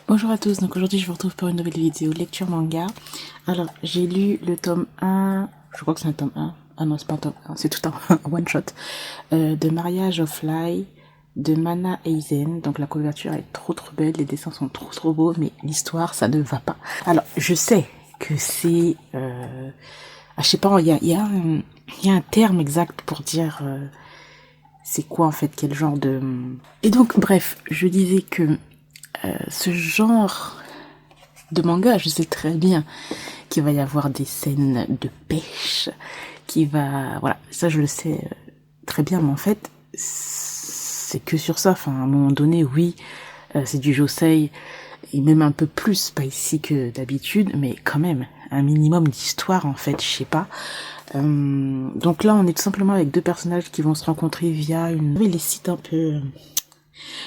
Bonjour à tous, donc aujourd'hui je vous retrouve pour une nouvelle vidéo lecture manga. Alors j'ai lu le tome 1, je crois que c'est un tome 1, ah non c'est pas un tome 1, c'est tout un one shot, de Mariage of Fly, de Mana Eisen. Donc la couverture est trop belle, les dessins sont trop beaux, mais l'histoire ça ne va pas. Alors je sais que c'est, je sais pas, il y a un terme exact pour dire c'est quoi en fait, quel genre de... Et donc bref, je disais que ce genre de manga, je sais très bien qu'il va y avoir des scènes de pêche, voilà, ça je le sais très bien, mais en fait, c'est que sur ça, enfin, à un moment donné, oui, c'est du josei, et même un peu plus, pas ici que d'habitude, mais quand même, un minimum d'histoire, en fait, je sais pas. Donc là, on est tout simplement avec deux personnages qui vont se rencontrer via les sites un peu...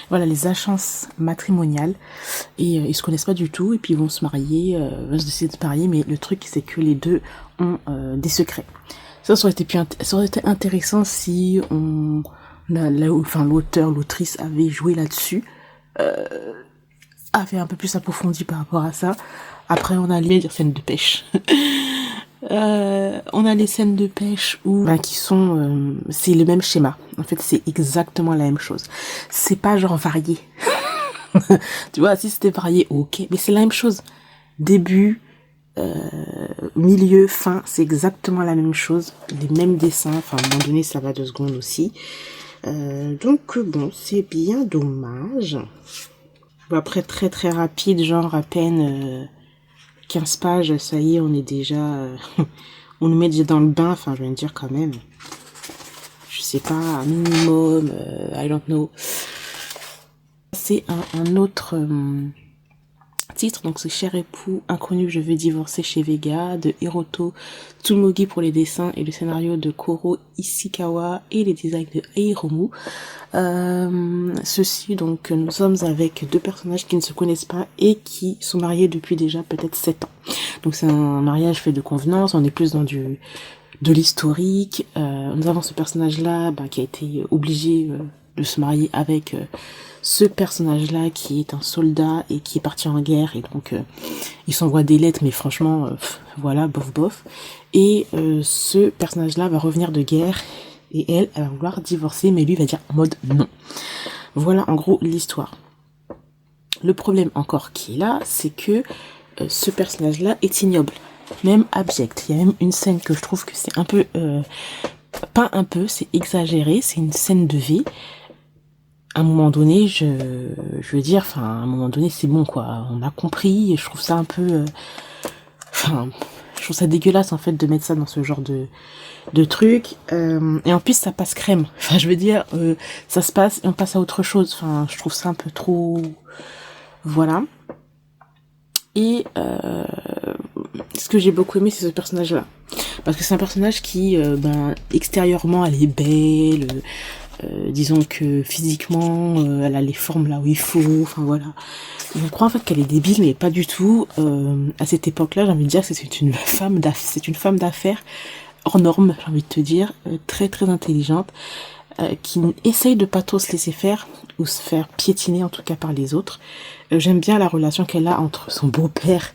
voilà, les agences matrimoniales, et ils se connaissent pas du tout, et puis ils vont se marier, vont se décider de se marier, mais le truc c'est que les deux ont des secrets. Ça aurait été intéressant si l'auteur, l'autrice avait joué là-dessus, avait un peu plus approfondi par rapport à ça. Après on a les scènes de pêche. On a les scènes de pêche où qui sont c'est le même schéma. En fait, c'est exactement la même chose. C'est pas genre varié. Tu vois, si c'était varié, ok, mais c'est la même chose. Début, milieu, fin, c'est exactement la même chose. Les mêmes dessins, enfin à un moment donné, ça va 2 secondes aussi. Donc bon, c'est bien dommage. Bon, après, très rapide, genre à peine 15 pages, ça y est, on est déjà... on nous met déjà dans le bain, enfin je vais dire quand même. Je sais pas, un minimum, I don't know. C'est un autre... titre, donc c'est Cher époux, inconnu, je vais divorcer chez Vega, de Hiroto Tsumogi pour les dessins et le scénario de Koro Ishikawa et les designs de Hiromu. Ceci, donc, nous sommes avec deux personnages qui ne se connaissent pas et qui sont mariés depuis déjà peut-être 7 ans. Donc c'est un mariage fait de convenance, on est plus dans de l'historique. Nous avons ce personnage-là qui a été obligé de se marier avec ce personnage-là qui est un soldat et qui est parti en guerre, et donc il s'envoie des lettres, mais franchement, voilà, bof. Et ce personnage-là va revenir de guerre, et elle va vouloir divorcer, mais lui va dire en mode non. Voilà en gros l'histoire. Le problème encore qui est là, c'est que ce personnage-là est ignoble, même abject. Il y a même une scène que je trouve que c'est un peu... pas un peu, c'est exagéré, c'est une scène de vie. À un moment donné, je veux dire, enfin, à un moment donné, c'est bon, quoi. On a compris, et je trouve ça un peu... je trouve ça dégueulasse, en fait, de mettre ça dans ce genre de truc. Et en plus, ça passe crème. Enfin, je veux dire, ça se passe et on passe à autre chose. Enfin, je trouve ça un peu trop... Voilà. Et ce que j'ai beaucoup aimé, c'est ce personnage-là. Parce que c'est un personnage qui, extérieurement, elle est belle... disons que physiquement elle a les formes là où il faut, enfin voilà. On croit en fait qu'elle est débile, mais pas du tout. À cette époque-là, j'ai envie de dire que c'est une femme d'affaires hors norme, j'ai envie de te dire, très intelligente, qui essaye de pas trop se laisser faire ou se faire piétiner en tout cas par les autres. J'aime bien la relation qu'elle a entre son beau-père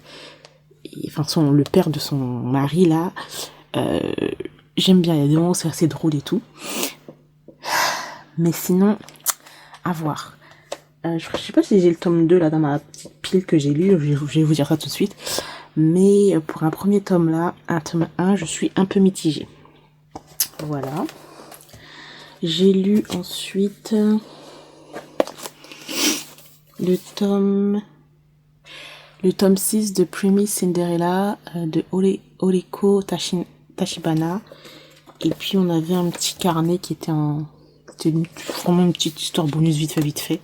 et le père de son mari là. J'aime bien, il y a des moments où c'est assez drôle et tout. Mais sinon, à voir. Je sais pas si j'ai le tome 2 là dans ma petite pile que j'ai lu, je vais vous dire ça tout de suite. Mais pour un premier tome là, un tome 1, je suis un peu mitigée. Voilà. J'ai lu ensuite le tome 6 de Premise Cinderella de Oriko Tachibana. Et puis on avait un petit carnet qui était vraiment une petite histoire bonus vite fait.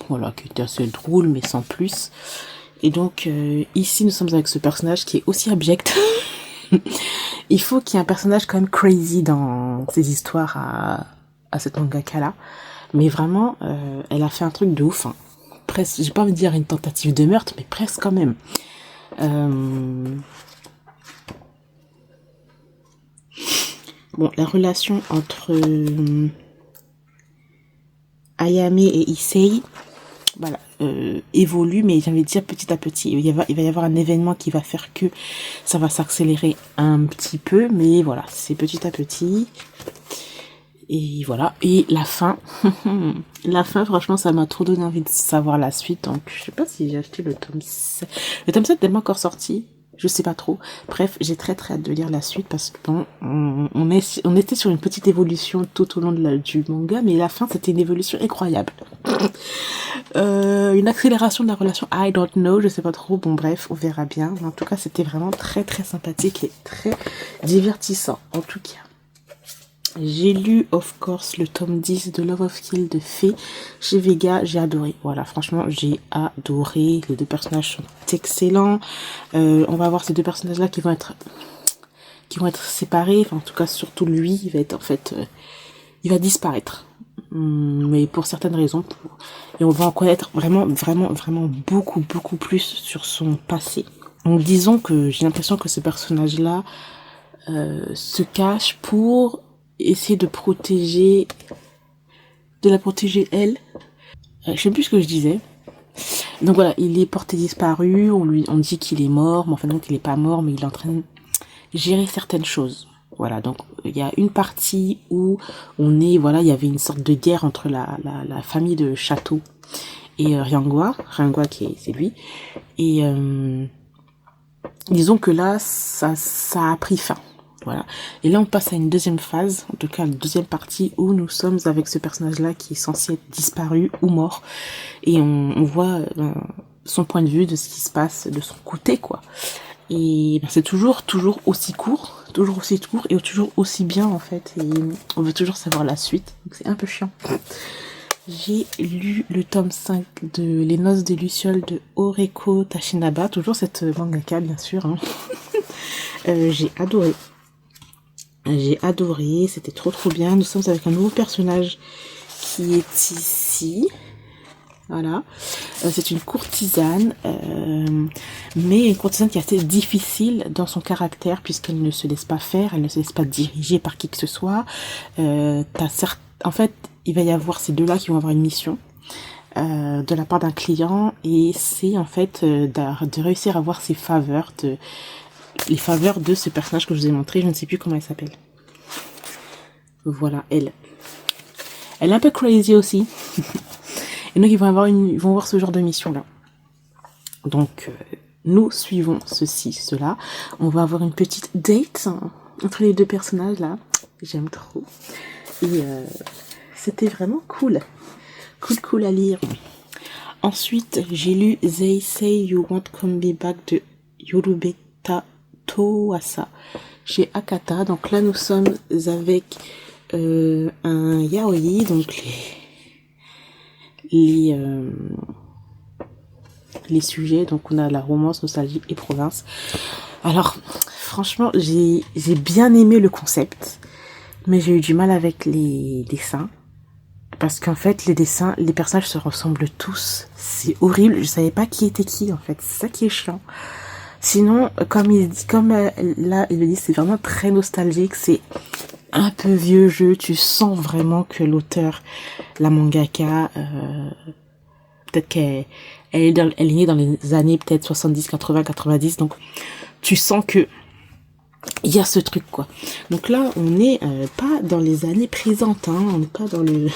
Voilà, qui était assez drôle, mais sans plus. Et donc, ici, nous sommes avec ce personnage qui est aussi abject. Il faut qu'il y ait un personnage quand même crazy dans ces histoires à cette mangaka-là. Mais vraiment, elle a fait un truc de ouf. Hein. Presque, j'ai pas envie de dire une tentative de meurtre, mais presque quand même. Bon, la relation entre Ayame et Issei, voilà, évolue, mais j'ai envie de dire petit à petit. Il va y avoir un événement qui va faire que ça va s'accélérer un petit peu, mais voilà, c'est petit à petit. Et voilà, et la fin, la fin, franchement, ça m'a trop donné envie de savoir la suite, donc je sais pas si j'ai acheté le tome 7. Le tome 7 n'est pas encore sorti, je sais pas trop. Bref, j'ai très hâte de lire la suite parce que bon, on était sur une petite évolution tout au long du manga, mais la fin, c'était une évolution incroyable. Une accélération de la relation, I don't know, je sais pas trop, bon bref, on verra bien. Mais en tout cas, c'était vraiment très très sympathique et très divertissant, en tout cas. J'ai lu, of course, le tome 10 de Love of Kill de Faye chez Vega. J'ai adoré. Voilà, franchement, j'ai adoré. Les deux personnages sont excellents. On va avoir ces deux personnages-là qui vont être séparés. Enfin, en tout cas, surtout lui, il va être, en fait, il va disparaître. Mais pour certaines raisons. Et on va en connaître vraiment beaucoup plus sur son passé. Donc, disons que j'ai l'impression que ce personnage-là se cache pour essayer de la protéger elle. Je sais plus ce que je disais. Donc voilà, il est porté disparu, on dit qu'il est mort, mais enfin non, qu'il est pas mort, mais il est en train de gérer certaines choses. Voilà, donc il y a une partie où il y avait une sorte de guerre entre la famille de Château et Ryangwa c'est lui. Et disons que là, ça a pris fin. Voilà. Et là, on passe à une deuxième phase, en tout cas, la deuxième partie où nous sommes avec ce personnage-là qui est censé être disparu ou mort. Et on voit son point de vue de ce qui se passe de son côté, quoi. Et c'est toujours aussi court, et toujours aussi bien, en fait. Et on veut toujours savoir la suite. Donc c'est un peu chiant. J'ai lu le tome 5 de Les Noces de Luciole de Oreko Tashinaba, toujours cette mangaka, bien sûr. Hein. J'ai adoré, c'était trop bien. Nous sommes avec un nouveau personnage qui est ici. Voilà. C'est une courtisane, mais une courtisane qui est assez difficile dans son caractère puisqu'elle ne se laisse pas faire, elle ne se laisse pas diriger par qui que ce soit. En fait, il va y avoir ces deux-là qui vont avoir une mission de la part d'un client et c'est en fait de réussir à avoir les faveurs de ce personnage que je vous ai montré, je ne sais plus comment elle s'appelle. Voilà, elle. Elle est un peu crazy aussi. Et donc ils vont voir ce genre de mission là. Donc nous suivons cela. On va avoir une petite date entre les deux personnages là. J'aime trop. Et c'était vraiment cool. Cool à lire. Ensuite, j'ai lu They Say You Won't Come Me Back de Yorubeta Toasa chez Akata. Donc là, nous sommes avec un yaoi, donc les sujets. Donc on a la romance, nostalgie et province. Alors, franchement, j'ai bien aimé le concept, mais j'ai eu du mal avec les dessins. Parce qu'en fait, les personnages se ressemblent tous. C'est horrible. Je savais pas qui était qui, en fait. C'est ça qui est chiant. Sinon, là, il le dit, c'est vraiment très nostalgique. C'est un peu vieux jeu. Tu sens vraiment que l'auteur, la mangaka, peut-être qu'elle est née dans les années peut-être 70, 80, 90. Donc, tu sens que il y a ce truc, quoi. Donc là, on n'est pas dans les années présentes. Hein. On n'est pas dans le...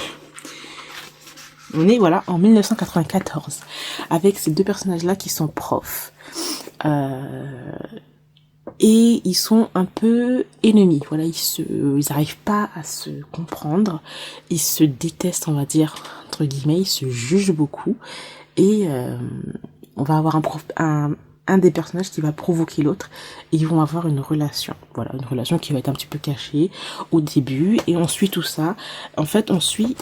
On est voilà en 1994 avec ces deux personnages-là qui sont profs et ils sont un peu ennemis. Voilà, ils arrivent pas à se comprendre, ils se détestent, on va dire entre guillemets, ils se jugent beaucoup et on va avoir un des personnages qui va provoquer l'autre et ils vont avoir une relation. Voilà, une relation qui va être un petit peu cachée au début et on suit tout ça. En fait, on suit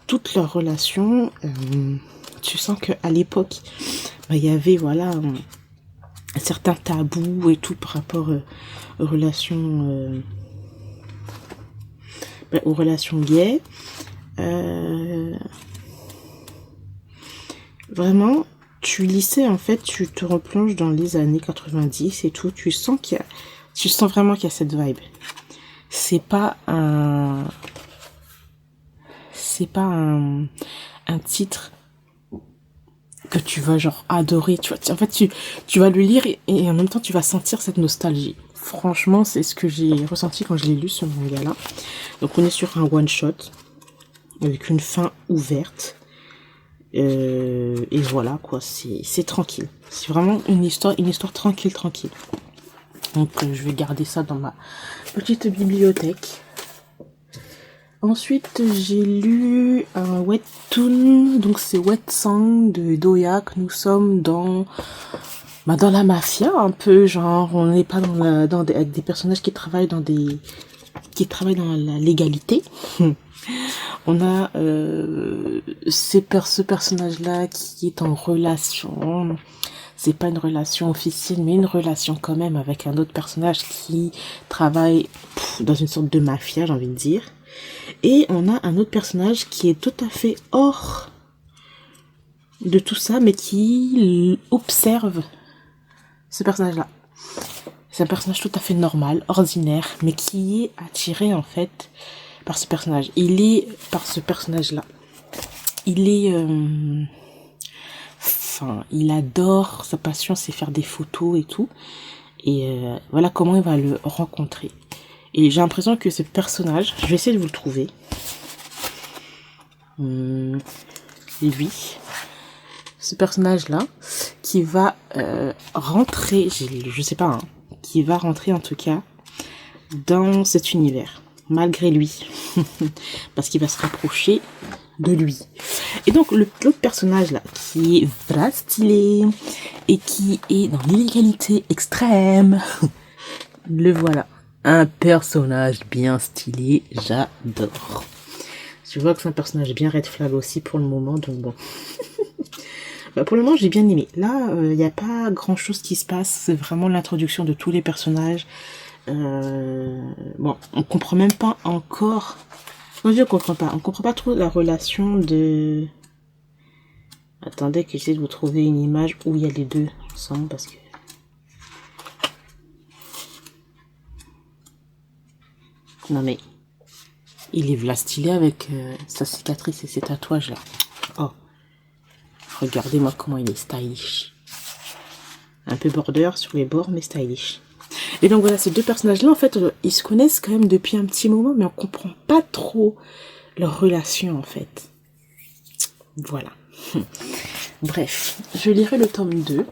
toute leur relation. Tu sens que à l'époque, il y avait voilà un certain tabou et tout par rapport aux relations gays. Vraiment, tu lisais en fait, tu te replonges dans les années 90 et tout. Tu sens vraiment qu'il y a cette vibe. C'est pas un titre que tu vas genre adorer. Tu vois, en fait, tu vas le lire et en même temps, tu vas sentir cette nostalgie. Franchement, c'est ce que j'ai ressenti quand je l'ai lu, ce manga-là. Donc, on est sur un one-shot avec une fin ouverte. Et voilà, quoi, c'est tranquille. C'est vraiment une histoire tranquille. Donc, je vais garder ça dans ma petite bibliothèque. Ensuite, j'ai lu un webtoon, donc c'est Wet Song de Doyak. Nous sommes dans la mafia, un peu, genre, on n'est pas avec des personnages qui travaillent dans la légalité. On a ce personnage-là qui est en relation. C'est pas une relation officielle, mais une relation quand même avec un autre personnage qui travaille dans une sorte de mafia, j'ai envie de dire. Et on a un autre personnage qui est tout à fait hors de tout ça, mais qui observe ce personnage-là. C'est un personnage tout à fait normal, ordinaire, mais qui est attiré en fait par ce personnage. Par ce personnage-là. Il adore, sa passion c'est faire des photos et tout. Et voilà comment il va le rencontrer. Et j'ai l'impression que ce personnage, je vais essayer de vous le trouver. Lui, ce personnage-là, qui va rentrer, je sais pas, hein, qui va rentrer en tout cas dans cet univers, malgré lui, parce qu'il va se rapprocher de lui. Et donc l'autre personnage là, qui est vraiment stylé et qui est dans l'illégalité extrême, le voilà. Un personnage bien stylé, j'adore. Je vois que c'est un personnage bien red flag aussi pour le moment, donc bon. Bah pour le moment, j'ai bien aimé. Là, il n'y a pas grand chose qui se passe, c'est vraiment l'introduction de tous les personnages. Bon, on comprend même pas encore. Non, je comprends pas. On comprend pas trop la relation de. Attendez que j'essaie de vous trouver une image où il y a les deux ensemble parce que. Non mais, il est v'là stylé avec sa cicatrice et ses tatouages là. Oh, regardez-moi comment il est stylish. Un peu border sur les bords mais stylish. Et donc voilà, ces deux personnages là en fait, ils se connaissent quand même depuis un petit moment mais on comprend pas trop leur relation en fait. Voilà. Bref, je lirai le tome 2.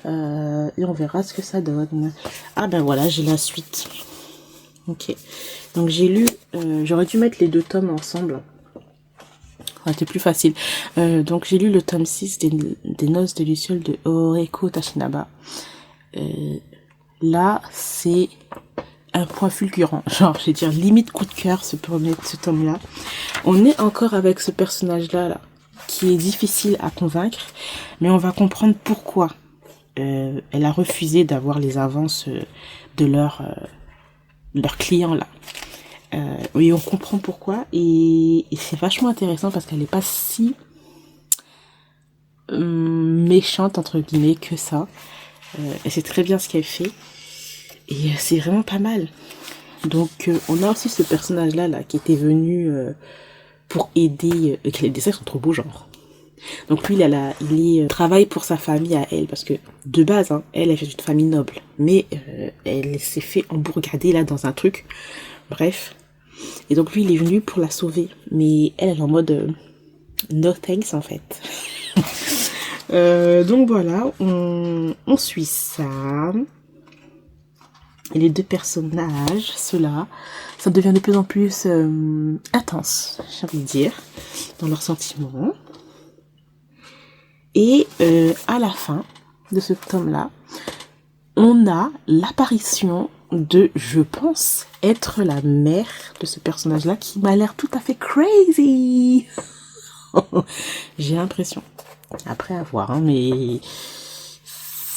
Et on verra ce que ça donne. Ah ben voilà, j'ai la suite. Ok, donc j'ai lu, j'aurais dû mettre les deux tomes ensemble, ça aurait été plus facile. Donc j'ai lu le tome 6 des Noces de Luciole de Oreko Tashinaba. Là, c'est un point fulgurant, genre je vais dire limite coup de cœur ce tome-là. On est encore avec ce personnage-là, là, qui est difficile à convaincre, mais on va comprendre pourquoi elle a refusé d'avoir les avances de leur client là. Oui, on comprend pourquoi et c'est vachement intéressant parce qu'elle n'est pas si méchante entre guillemets que ça. Elle sait très bien ce qu'elle fait et c'est vraiment pas mal. Donc on a aussi ce personnage là qui était venu pour aider. Les dessins sont trop beaux genre. Donc lui il travaille pour sa famille à elle parce que de base hein, elle est une famille noble mais elle s'est fait embourgader là dans un truc. Bref. Et donc lui il est venu pour la sauver mais elle est en mode no thanks en fait. Donc voilà, on suit ça. Et les deux personnages, ceux-là, ça devient de plus en plus intense, j'ai envie de dire, dans leurs sentiments. Et à la fin de ce tome-là, on a l'apparition de, je pense, être la mère de ce personnage-là qui m'a l'air tout à fait crazy. J'ai l'impression. Après à voir, hein, mais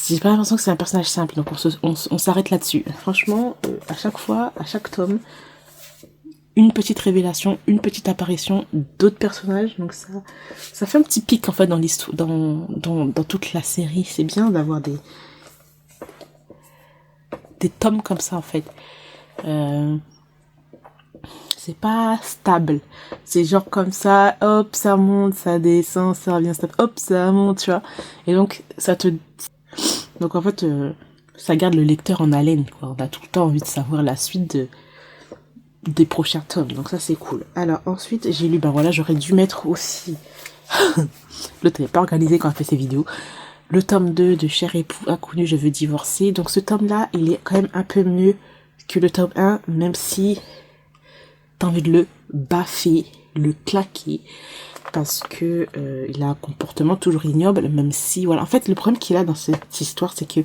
j'ai pas l'impression que c'est un personnage simple, donc on s'arrête là-dessus. Franchement, à chaque fois, à chaque tome, une petite révélation, une petite apparition d'autres personnages, donc ça fait un petit pic en fait dans l'histoire, dans toute la série. C'est bien d'avoir des tomes comme ça en fait. c'est pas stable. C'est genre comme ça, hop, ça monte, ça descend, ça revient, hop, ça monte, tu vois. Et donc, donc en fait, ça garde le lecteur en haleine, quoi. On a tout le temps envie de savoir la suite des prochains tomes. Donc ça, c'est cool. Alors ensuite, j'ai lu, ben voilà, j'aurais dû mettre aussi, l'autre n'est pas organisé quand on fait ses vidéos, le tome 2 de Cher époux inconnu, je veux divorcer. Donc ce tome-là, il est quand même un peu mieux que le tome 1, même si t'as envie de le baffer, le claquer, parce que il a un comportement toujours ignoble, même si, voilà. En fait, le problème qu'il a dans cette histoire, c'est que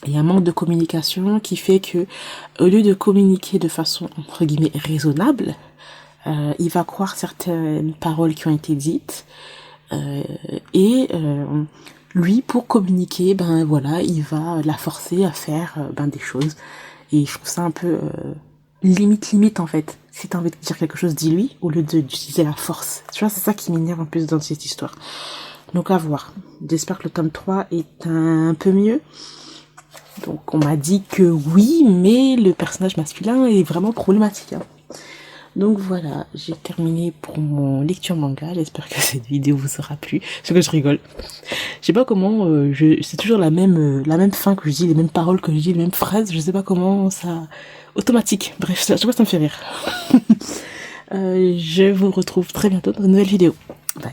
il y a un manque de communication qui fait que, au lieu de communiquer de façon, entre guillemets, raisonnable, il va croire certaines paroles qui ont été dites, et lui, pour communiquer, ben voilà, il va la forcer à faire des choses. Et je trouve ça un peu limite en fait. Si t'as envie de dire quelque chose, dis-lui, au lieu d'utiliser la force. Tu vois, c'est ça qui m'énerve un peu dans cette histoire. Donc à voir. J'espère que le tome 3 est un peu mieux. Donc on m'a dit que oui, mais le personnage masculin est vraiment problématique. Hein. Donc voilà, j'ai terminé pour mon lecture manga. J'espère que cette vidéo vous aura plu. Parce que je rigole. Je sais pas comment, c'est toujours la même fin que je dis, les mêmes paroles que je dis, les mêmes phrases. Je sais pas comment ça, automatique. Bref, je sais pas, ça me fait rire. Je vous retrouve très bientôt dans une nouvelle vidéo. Bye.